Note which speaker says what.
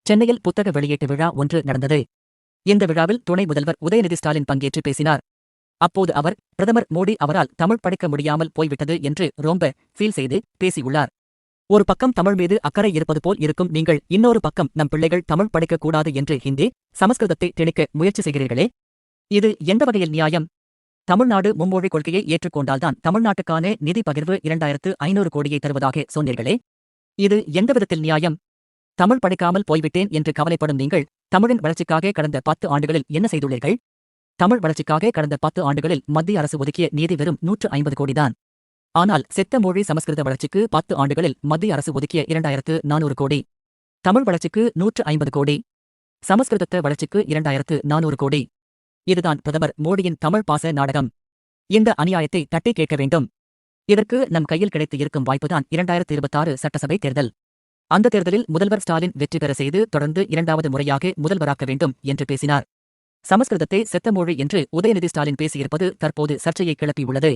Speaker 1: சென்னையில் புத்தக வெளியீட்டு விழா ஒன்று நடந்தது. இந்த விழாவில் துணை முதல்வர் உதயநிதி ஸ்டாலின் பங்கேற்று பேசினார். அப்போது அவர், பிரதமர் மோடி அவரால் தமிழ் படிக்க முடியாமல் போய்விட்டது என்று ரொம்ப ஃபீல் செய்து பேசியுள்ளார். ஒரு பக்கம் தமிழ் மீது அக்கறை இருப்பது போல் இருக்கும் நீங்கள், இன்னொரு பக்கம் நம் பிள்ளைகள் தமிழ் படிக்கக் கூடாது என்று ஹிந்தி, சமஸ்கிருதத்தை திணிக்க முயற்சி செய்கிறீர்களே, இது எந்த வகையில் நியாயம்? தமிழ்நாடு மும்மொழி கொள்கையை ஏற்றுக்கொண்டால்தான் தமிழ்நாட்டுக்கான நிதி பகிர்வு 2500 கோடியை தருவதாக சொன்னீர்களே, இது எந்த விதத்தில் நியாயம்? தமிழ் படிக்காமல் போய்விட்டேன் என்று கவலைப்படும் நீங்கள், தமிழின் வளர்ச்சிக்காக கடந்த 10 ஆண்டுகளில் என்ன செய்துள்ளீர்கள்? தமிழ் வளர்ச்சிக்காக கடந்த 10 ஆண்டுகளில் மத்திய அரசு ஒதுக்கிய நிதி வெறும் 150 கோடிதான். ஆனால் செத்த மொழி சமஸ்கிருத வளர்ச்சிக்கு 10 ஆண்டுகளில் மத்திய அரசு ஒதுக்கிய 2400 கோடி. தமிழ் வளர்ச்சிக்கு 150 கோடி. சமஸ்கிருதத்த வளர்ச்சிக்கு 2400 கோடி. இதுதான் பிரதமர் மோடியின் தமிழ் பாச நாடகம். இந்த அநியாயத்தை தட்டி கேட்க வேண்டும். இதற்கு நம் கையில் கிடைத்து இருக்கும் வாய்ப்புதான் 2026 சட்டசபை தேர்தல். அந்த தேர்தலில் முதல்வர் ஸ்டாலின் வெற்றி பெற செய்து தொடர்ந்து 2வது முறையாக முதல்வராக்க வேண்டும் என்று பேசினார். சமஸ்கிருதத்தை செத்த மொழி என்று உதயநிதி ஸ்டாலின் பேசியிருப்பது தற்போது சர்ச்சையை கிளப்பியுள்ளது.